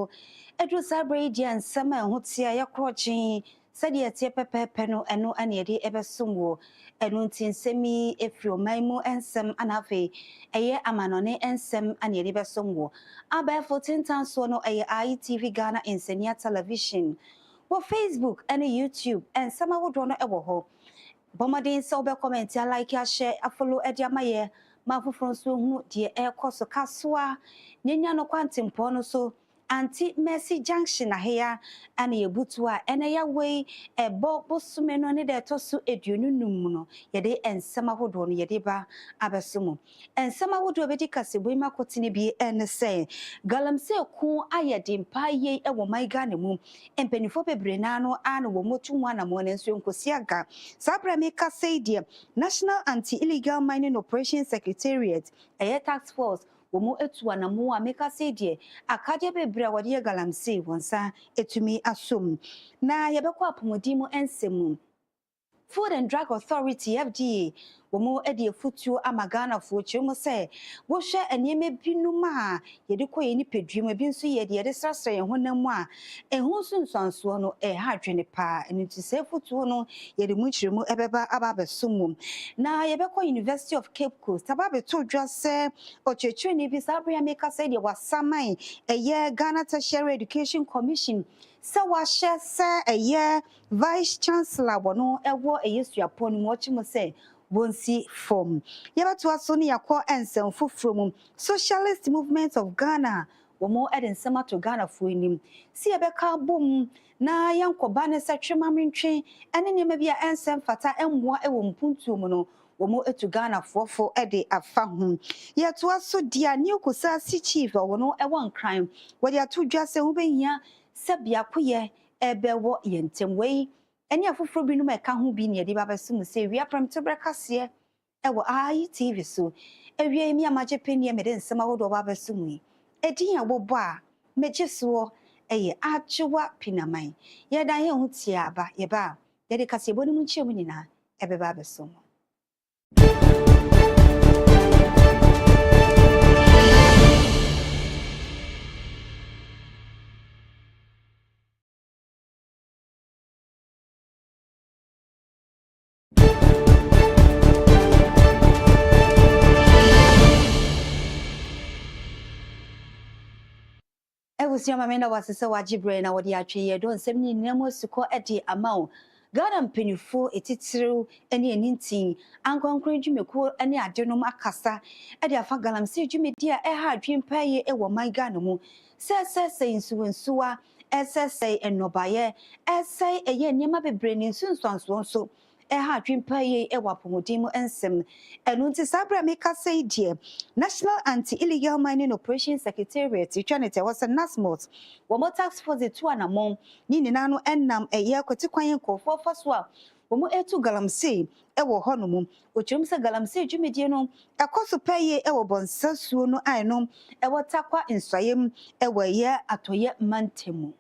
so edu sabre di ansama ho tia ya krochen sade etie pepepe no eno ane ede ebesom wo eno ntinsemi efrio maimu ensem anafe eye amanone ensem ane ede besom wo aba 14 tanso no eye ITV Ghana Insenia Television wo Facebook ane YouTube ensama wodo no ewo ho bomodin so be comment ya like ya share ya follow ede amaye ma foforo so hu de ekoso kasoa nyanya no kwantempo no so anti Mercy Junction ahia ana yebutu a ene ya wei ebo bosume no ne de toso eduonunum no yede ensema hodo no yede ba abesomo ensema hodo bedi kasebo ma kotine bi ene se galamse ku ayede mpaye ewo maiga ne mu empenifo bebre na no ana wo motu wana mo ne nso nkosiaga sabra me kasei National Anti-Illegal Mining Operations Secretariat task force womo etu anamo a meka se die akade bebre wode galamse wonsa etumi asom na yebekọ apomodi mu ensemu Food and Drug Authority FDA womo edi efutuo amagana fo chimo se wo hwe eneme binuma yede koye ni pedwum bi nso yede srasra ye honam a ehun sunsanso no ha dwene pa enti se futuo no yede mu chiremu ebeba ababesom na yebekọ University of Cape Coast ababeto dwa se ochechwe ni bi sabria meka se de wasaman Ghana Tertiary Education Commission se wa hye se Vice Chancellor wono ewo eyesuapon mu ochimo se bonsi form yebato aso ne yakọ ensem foforo Socialist Movement of Ghana womo eden semato Ghana fo enim si ebeka bom na yankoba ne setwema mentwe ene ne mabia ensem fata emmoa ewo mpuntu mu no womo etu Ghana fofo ede afa hu yeto aso dia new kusasi chief wono ewo nkran wode ato dwa se ho behia sebia koye ebewo yentem wei eni afoforo bi no meka ho bi ne yede babasum se wia Premtobere Kasie ewo ITV so ewie mi amaje penie mede nsema wodo babasum edin a wobo a mejeso eye ajewa pinamai yeda ye ho tia aba yeba yede Kasie boni mu nchemu nyina ebeba babasum Ewusia mamenda wasese wajibre na wodi atwe don semni nemo suko ede amao Ghana mpenifo etitiru ene enintin ankonkron dwumeko ene adenom akasa ede afa galamse dwumedi a ha adwempaye ewo man Ghana mu sese insuwensuwa sese enobaye ese eye nyema bebre ni nsunsuanso nso ha adwempaye ewo apomodimo ensem enunti sabra meka sei die National Anti-Illegal Mining Operations Secretariat itwanete was a NASMOT womo task force etu anamon ni ninano ennam kwatikwan nkofo faso a womo etu galamse ewo honomu ochum se galamse dwumedie no ekoso paye ewo bonsasuo no aino ewo takwa nswayem ewo ye atoye mantemu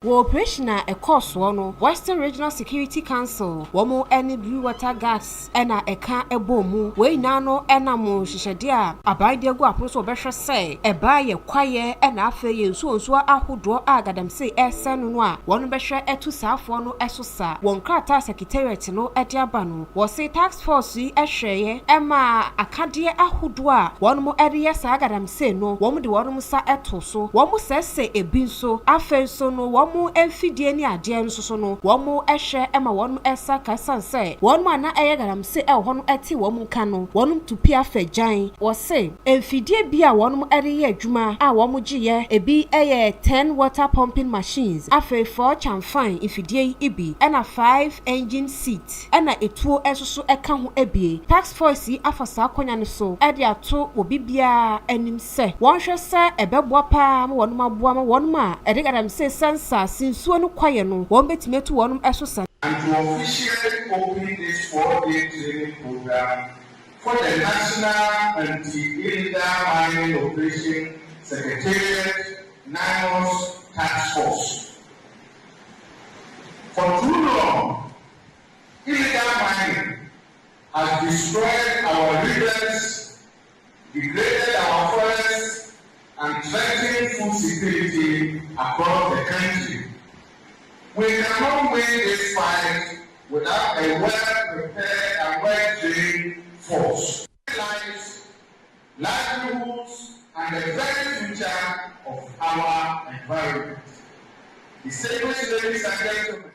Operation a course no Western Regional Security Council womo any blue water gas ena eka ebomu we nano ena mo hihede a abande gu aproso behwe se eba ye kwaye ena afa ye nso ahodo agadamse esenu no a wono behwe etu saafo no esosa won krata secretariat no ede aba no wo se task force yi ehweye ema akade ahodo a wono mo ede ye sa agadamse no womo de wono sa eto so womo sese ebi nso afa nso no womo emfidie ni ade nso no womo ehwe ema wono esa kasanse wono ana eye garamse hono eti womo ka no wono tupi afagyan wo se emfidie bi a wono ede ye adwuma a womo giye ebi eye 10 water pumping machines afa 4 chamfan emfidie ibi ena 5 engine seat ena etuo esoso eka ho ebie task force yi afasa akonya ne so ede ato obibia anim se wonhwe se ebeboa pa ma wono maboa ma wono ma ede garamse sensa sinsuo no kwaye no won betimetu wonum esosa and to officially open this 4-day training program for the National Anti-Illegal Mining Operation Secretariat NANOS Task Force. For too long, illegal mining has destroyed our rivers, degraded our forests, and threatened food security insecurity across the country. We cannot win this fight without a well-prepared and well-trained force. Lives, livelihoods, and the very future of our environment. Distinguished ladies and gentlemen,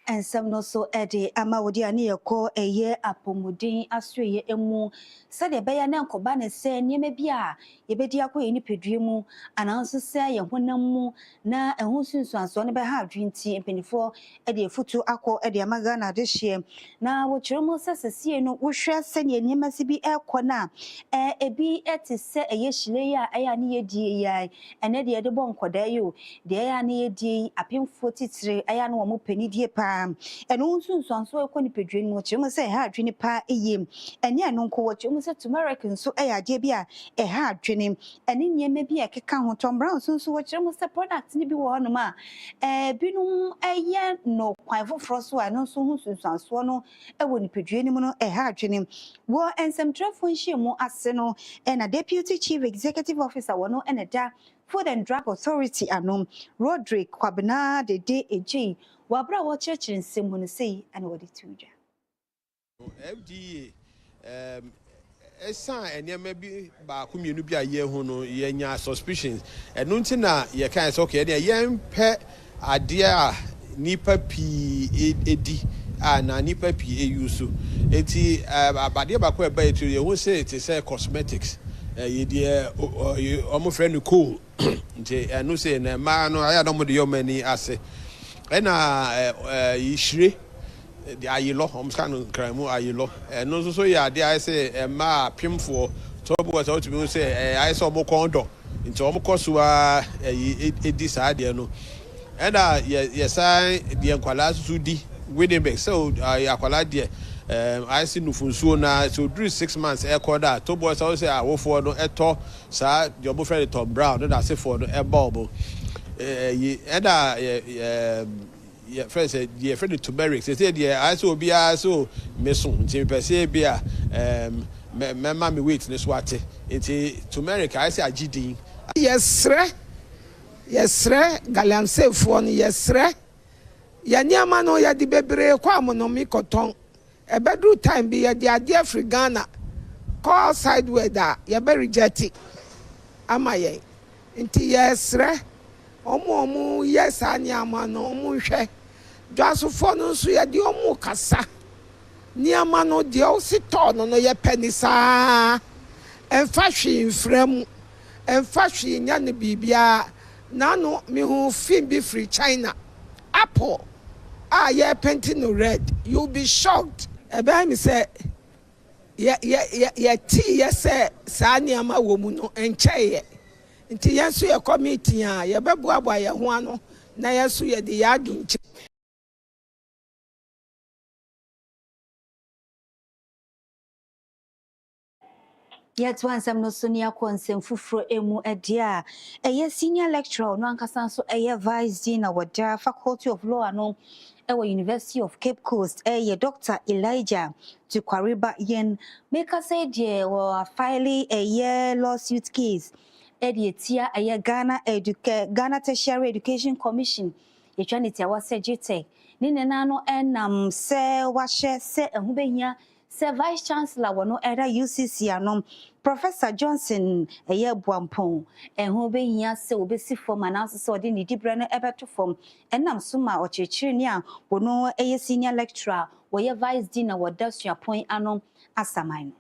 and some no so ede ama wodi ani yeko eye apomuden asroye emu said e beya na nkoba ne se nieme bia ye bedi akoye ni pedue mu ananso se ye honam mu na ehun sunsuanso ne be ha adwinti empenifo ede efutu akọ ede amaga na adehye na wo kyeremo sesesie no wo hwe se ne niema se bi ekọ ebi eti se eye hyile ya eya ne yedie ya ene de de bo nkoda yo de eya ne yedie apemfo titire eya no mo panidie pa eno nsunsuanso ekọ ni pedue mu kyeremo se ha adwini pa eye ene eno nko wo kyeremo se turmeric nso eya de bia ha adwini ene niema bi ekeka ho Tom Brown nso wo kyeremo se product ni bi wo no ma binum eye no kwan foforo so a no nso hu nsunsuanso no ewo ni pedue ni mu no ha adwini wo ensem trafo nhyiemu ase no na Deputy Chief Executive Officer wono da Food and Drug Authority anom Roderick Kwabena de eji wabra wo kyerkyere nsemu no sei ana wo de tuja FDA esa enema bi ba ko mienu bi aye ho no ye nya suspicions enu nti na ye kan say okay dey ye mpe ade a nipa pi edi na nipa pi eyusu enti abade ba ko e ba etu ye ho say it is cosmetics ye dey omo friend cool nti enu say na ma no aya no mo de yo mani ase ena yishire the ayilo omskanu kramu ayilo no so ya de I say ma pimfo tobo was out to me say I saw mo kondo into omkoso a edi sa de no ena yes I the enkwala sudi Winnipeg so akwala de I see nufunsuo na so through 6 months ekoda tobo was say awofo no eto sa the obo friend Tom Brown no that say for no ebobo yeah, friends said, yeah, friend turmeric. They said, yeah, I saw be so meson. Until per se be mammy wait this water. Into turmeric, I say a GD. Yes, sir. Yes, sir. Galam say phone, yes, sir. Ya niamano ya di bebre kwa monomi cotton. A bedroom time be a dear free Ghana. Call side weather, ya very jetty. Am I? Into yes, sir. Omo yes anyama no omo hwe dwaso fo no so ye de omo kasa niama no de o si to no ye penisa emfa hwe mfram emfa hwe nya ne bibia na no me hu film bi free China apple ye painting no red you'll be shocked ebe me say ye ti ye say sa niama wo mu no enche nti yenso ye committee a ye bebuabua ye ho ano na yenso ye de ya adunche yet one some no sonia konsem fufro emu edia eye senior lecturer no ankasa so eye vice dean awada faculty of law ano ewa University of Cape Coast eye Dr. Elijah Tukwariba yen make us say die or file eye lawsuit case Tia aya Ghana Tertiary Education Commission etwaniti awase GTech ni nenano enam se wahye se ehubehia se vice chancellor wono era UCC anom Professor Johnson eye buampon ehubehia se obesi form ananso se odi ni dibre no ebeto form enam soma ochechiri ni a wono eye senior lecturer woye vice dean woda suapon anom asamai no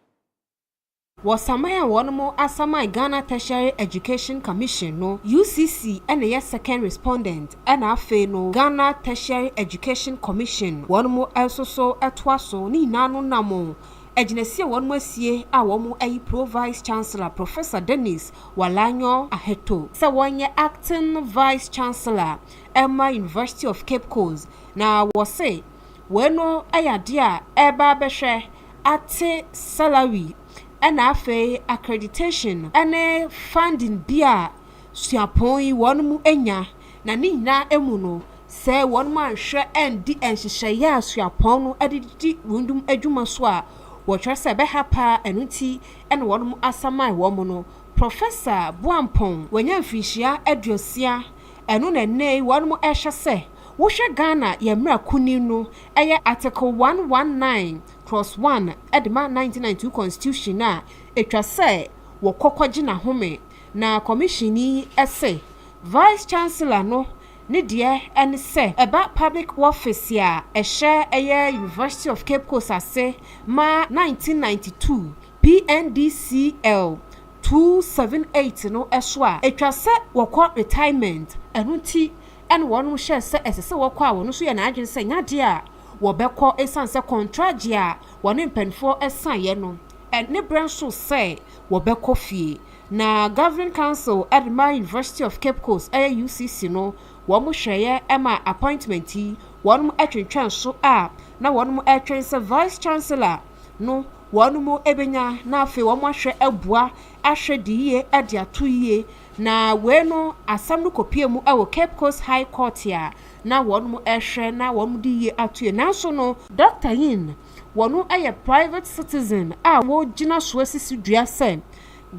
Wasamaya Wonmo Asamai Ghana Tertiary Education Commission no UCC and a second respondent and afe no Ghana Tertiary Education Commission Wonmo also atwaso ni nano namo Ejinesia wonmo sie a womo ayi pro vice chancellor Professor Dennis Walanyo Aheto se wonye acting vice chancellor Emma University of Cape Coast na wose weno ayadia eba behwe ate salary and afe accreditation and funding bia suapon won mu enya na ni na emu no se won man hwe endi enhyehyeye suapon no adidi wundum adwuma so a wɔtwerɛ sɛ ɛbɛha paa ɛno nti ɛna wɔn asamai wɔn no Professor Buampong wɔnya mfinhyia aduosia ɛno na nne wɔn ɛhwɛ sɛ wohwɛ Ghana yɛmra kuni no ɛyɛ article 119/1 ɛdema 1992 constitution a etwa sɛ wɔkɔkɔgye na home na commission yi ɛsɛ vice chancellor no ne deɛ ɛne sɛ ɛba public office a ɛhyɛ ɛyɛ University of Cape Coast ase ma 1992 PNDCL 278 no ɛso a etwa sɛ wɔkɔ retirement ɛno nti ɛne wɔn hyɛ sɛ ɛsɛ sɛ wɔkɔ a wɔn nso yɛ n'adwene sɛ nyade a wɔbɛkɔ esan sɛ contract a wɔne mpanfoɔ ɛsan no ɛne brand so sɛ wɔbɛkɔ fie na governing council Edinburgh University of Cape Coast UCC no wɔn hwɛyɛ ɛma appointment yi wɔn atwentwɛn so a na wɔn atwɛn sɛ vice chancellor no wɔn ebenya na afei wɔn ahwɛ abua ahwɛ di yie ɛde ato yie na we no asam no kopie mu ɛwɔ Cape Coast High Court a na wɔn ɛhwɛ na wɔn di yie ato yie nanso no Dr. Yin wɔn ɛyɛ private citizen a wɔgyina so asisi dua sɛ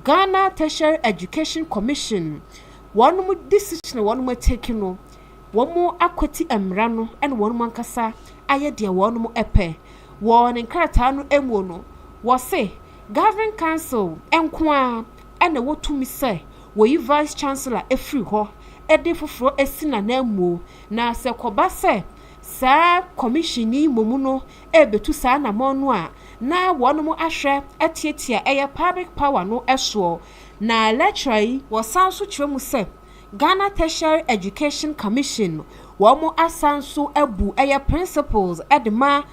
Ghana Tertiary Education Commission wɔn decision wɔn take no wɔn akɔti mmara no ɛna wɔn ankasa ayɛ deɛ wɔn ɛpɛ wɔn nkrataa no emu no wɔse governing council enkoa ɛna wɔtumi sɛ wɔyi vice chancellor efiri hɔ ɛde foforo esi na namu na sɛ kɔba sɛ saa commission yi momu no ebetu saa na mɔno a na wɔn ahwɛ ɛtiatia ɛyɛ public power no ɛsoɔ na lecturer yi wɔsan so kyerɛ mu sɛ Ghana Tertiary Education Commission wɔn asan so abu ɛyɛ principles ɛdema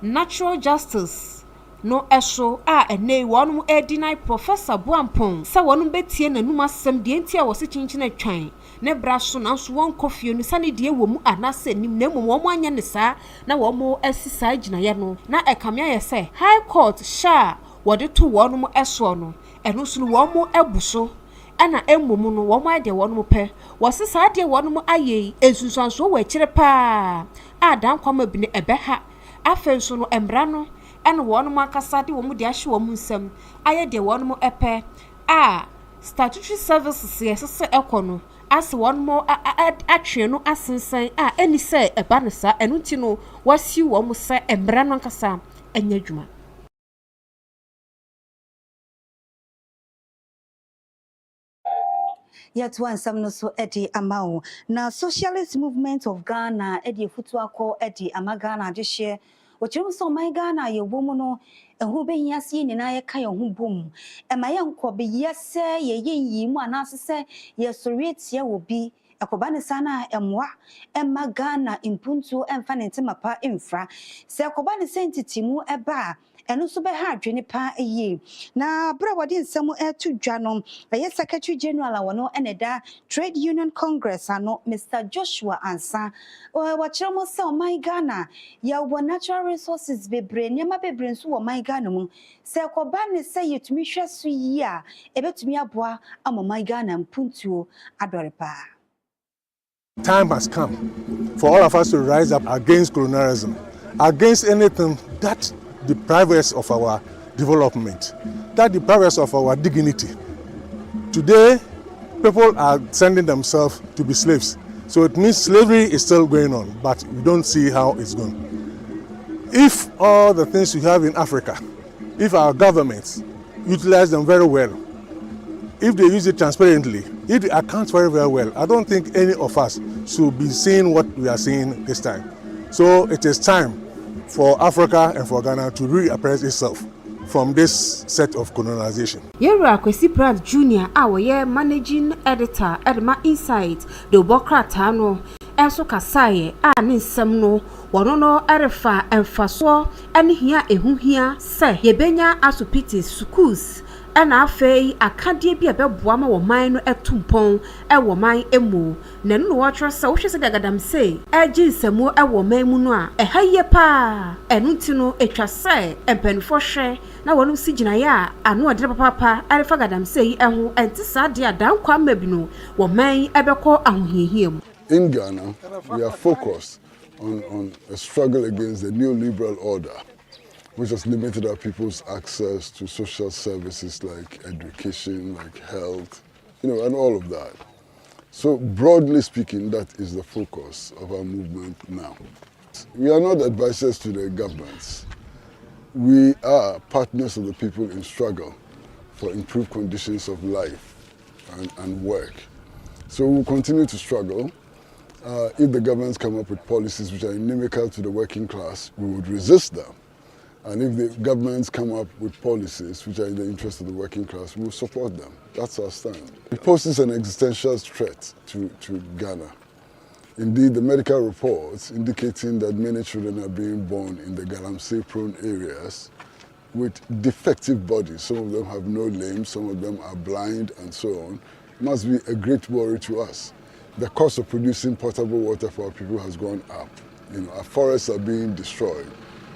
natural justice no ɛso a ɛnɛ wɔn deny Professor Buampong sɛ wɔn betie n'anum asɛm deɛ nti a wɔsi kyinkyin atwan ne bra so nanso wɔn kɔfie no sane deɛ wɔ mu anasɛ nim na mmom wɔn anya ne saa na wɔn asi saa gyinaeɛ no na ɛkamea yɛ sɛ High Court hyɛ wɔde to wɔn ɛsoɔ no ɛno nso no wɔn abu so ɛna mmom no wɔn ayɛ deɛ wɔn pɛ wɔsi saa deɛ wɔn ayɛ esunsuanso wɔ akyire paa a dan kwama bi ne ɛbɛha afei nso no mmra no ɛna wɔn akasa de wɔn de ahye wɔn nsam ayɛ deɛ wɔn ɛpɛ a statutory services yɛ sɛ ɛkɔ no as wɔn atwe no asensan a ɛni sɛ ɛba ne saa ɛno nti no wɔasi wɔn sɛ mmra no akasa ɛnyɛ adwuma. Yet one some no so edi amao na Socialist Movement of Ghana edi futu akọ edi amagana de share ochirum so my Ghana ye wo mu no ehu behia se ni na ye ka ye hu bom e ma ye nkọ be yese ye yi mu anase se ye sori tie wo bi ekoba ne sana emwa ema Ghana impuntu emfa ne ntemapa emfra se ekoba ne sentitimu eba eno so be ha adwene pa eyi na bra wode nsem etu dwa no eye Secretary General wono eneda Trade Union Congress ano Mr. Joshua Ansa wa kiremo se o my Ghana ya wo natural resources bebre niam bebre nso wo my Ghana mu se koba ne se yetumi hweso yi a ebetumi aboa ama my Ghana mpuntuo adore pa. Time has come for all of us to rise up against colonialism, against anything that deprives us of our development, that deprives us of our dignity. Today, people are sending themselves to be slaves. So it means slavery is still going on, but we don't see how it's going. If all the things we have in Africa, if our governments utilize them very well, if they use it transparently, if they account very, very well, I don't think any of us should be seeing what we are seeing this time. So it is time for Africa and for Ghana to reappraise itself from this set of colonization. Yera Kasie Pratt Jr. our managing editor Edma Insight the Bokrata no enso kasaye a ne nsem no wono no erefa emfaso ene hia ehuhia se yebenya asopiti schools ena afei akade bi ebeboa ma wo man no etumpon wo man emu na no wo twa se wo hwese dagadam sei agi nsemu wo man mu no a ehaye pa enu ti no etwa se empanifo hwe na wonu si gina ya anu odire papa arefa gadam sei ehu enti sade adan kwa ma bi no wo man ebekọ ahohiehie mu. In Ghana, we are focused on a struggle against the neoliberal order. which has limited our people's access to social services like education, like health, and all of that. So broadly speaking, that is the focus of our movement now. We are not advisors to the governments. We are partners of the people in struggle for improved conditions of life and work. So we'll continue to struggle. If the governments come up with policies which are inimical to the working class, we would resist them. And if the governments come up with policies which are in the interest of the working class, we will support them. That's our stand. It poses an existential threat to Ghana. Indeed, the medical reports indicating that many children are being born in the galamsey-prone areas with defective bodies. Some of them have no limbs, some of them are blind, and so on, must be a great worry to us. The cost of producing potable water for our people has gone up. Our forests are being destroyed,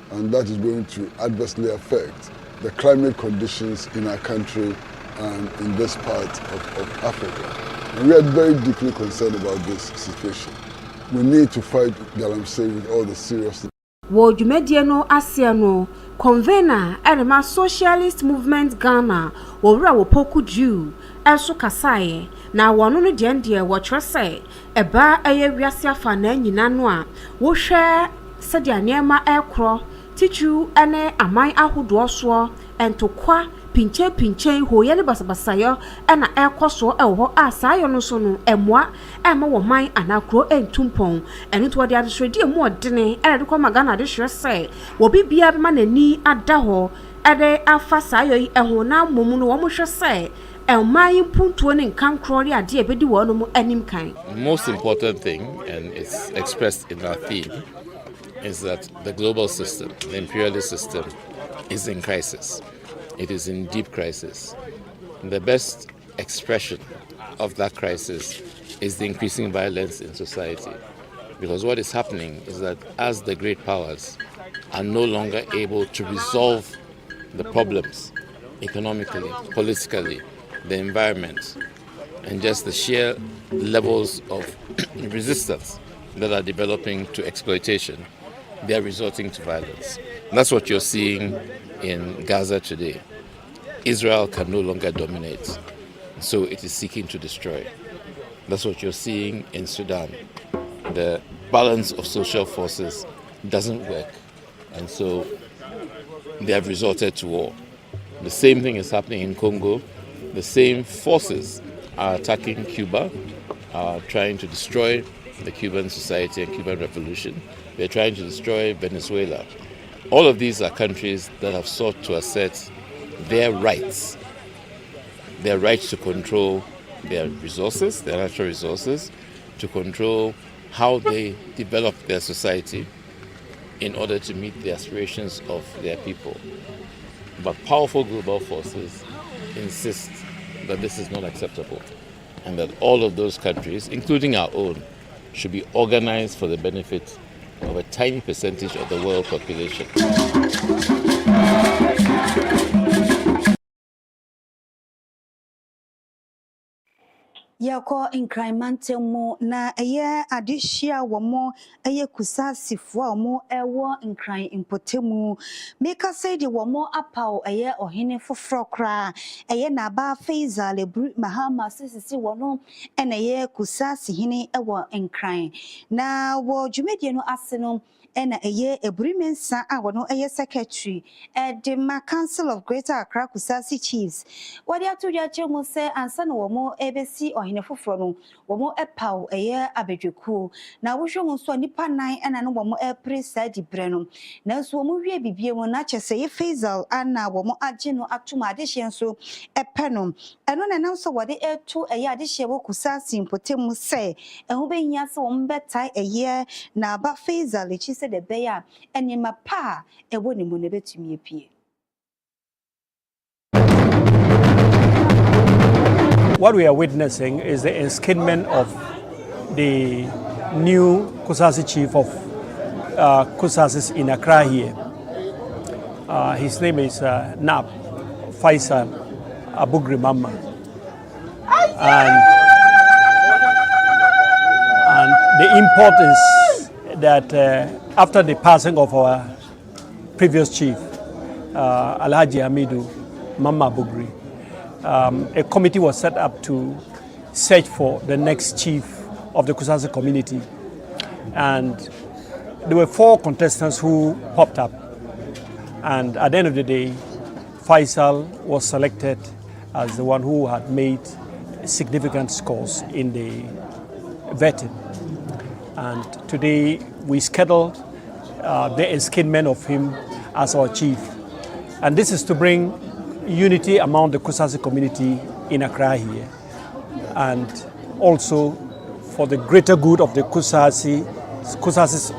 and that is going to adversely affect the climate conditions in our country and in this part of Africa. And we are very deeply concerned about this situation. We need to fight galamsey with all the seriousness. Wo dwumadie no asia no convener Erema Socialist Movement Ghana wo wura wo poku Jew eso kasaye na wono no de wo kyerese eba eye wiase afa na nyina no a wo hwe sede anema ekro tichu ene aman ahodo so entokwa pinche ho yele basabasayo ena ekoso ewo asayo no so no emwa ema wo man anakro entumpon eno to de adhwedi emu odene ere ko magana de hwe se wo bibia ma nani ada ho ede afa sayo yi eho na momu no wo mo hwe se elmai puntuo ne nkankro ri ade ebedi wo no mu anim kan. Most important thing, and it's expressed in our theme, is that the global system, the imperialist system, is in crisis. It is in deep crisis. The best expression of that crisis is the increasing violence in society. Because what is happening is that as the great powers are no longer able to resolve the problems economically, politically, the environment, and just the sheer levels of resistance that are developing to exploitation, they are resorting to violence. And that's what you're seeing in Gaza today. Israel can no longer dominate, so it is seeking to destroy. That's what you're seeing in Sudan. The balance of social forces doesn't work, and so they have resorted to war. The same thing is happening in Congo. The same forces are attacking Cuba, are trying to destroy the Cuban society and Cuban revolution. They're trying to destroy Venezuela. All of these are countries that have sought to assert their rights to control their resources, their natural resources, to control how they develop their society in order to meet the aspirations of their people. But powerful global forces insist that this is not acceptable and that all of those countries, including our own, should be organized for the benefit of a tiny percentage of the world population. Yako incremante mo na eye adishia womo eye kusasi fo mo ewo incrin impotemu meka say de womo apaw eye ohene foforo kra eye na ba Faisal Lebru Mahama sisi wono ene eye kusasi hene ewo incrin na wo dwumedie no ase no ena eye eburimensa a wono eye secretary the Council of Greater Accra Kusasi Chiefs wadi atudwa chemu se ansa no womo ebesi ohene foforo no womo epaw eye abedweku na wohwe nso nipa nan ena no womo epresa di bre no na so womo wie bibie mu na chese ye Faisal ana womo age no atuma adehye nso epe no eno na nam so wode etu eye adehye wo Kusasi mpotemu se eho behia se womo betai eye na ba Faisal echi se de beya enima pa ewo ni mu ne betumi epie. What we are witnessing is the enskinment of the new Kusasi chief of Kusasis in Accra here. His name is Nab Faisal Abugri Mama. And the importance that after the passing of our previous chief, Alhaji Hamidu Mama Bugri. A committee was set up to search for the next chief of the Kusasi community. And there were 4 contestants who popped up. And at the end of the day, Faisal was selected as the one who had made significant scores in the vetting. And today we scheduled the enskinment of him as our chief. And this is to bring unity among the Kusasi community in Accra here, and also for the greater good of the Kusasis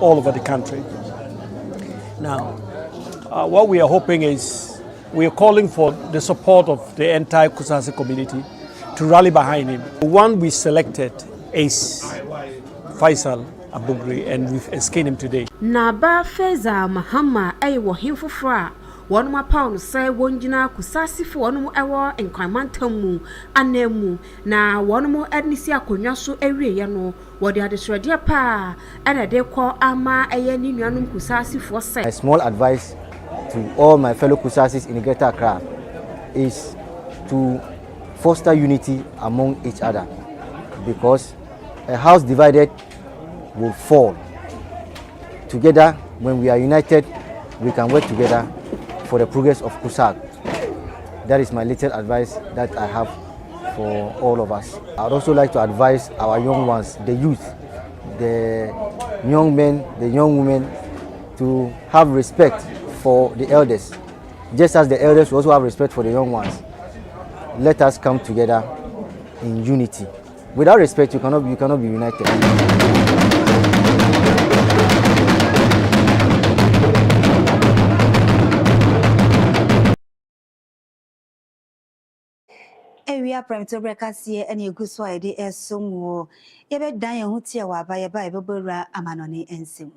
all over the country. Now, what we are hoping is, we are calling for the support of the entire Kusasi community to rally behind him. The one we selected is Faisal Abugri, and we've enskined him today. Naba Feza Mahama wo himfofra wonu mapaw say wonjina Kusasi fo wonu ewo enkwamantamu anemu na wonu mo adnisi akonwa so awieye no wode adesrede pa ana de ko ama eye ni nuanum Kusasi fo say. A small advice to all my fellow Kusasis in Greater Accra is to foster unity among each other, because a house divided will fall. Together, when we are united, we can work together for the progress of Kusag. That is my little advice that I have for all of us. I would also like to advise our young ones, the youth, the young men, the young women, to have respect for the elders. Just as the elders also have respect for the young ones. Let us come together in unity. Without respect, you cannot be united. Ewia Premtobere Kasie ene eguso ide esomo. Yebe dan ye hu tie wa ba ye ba ebebura amanone ensem.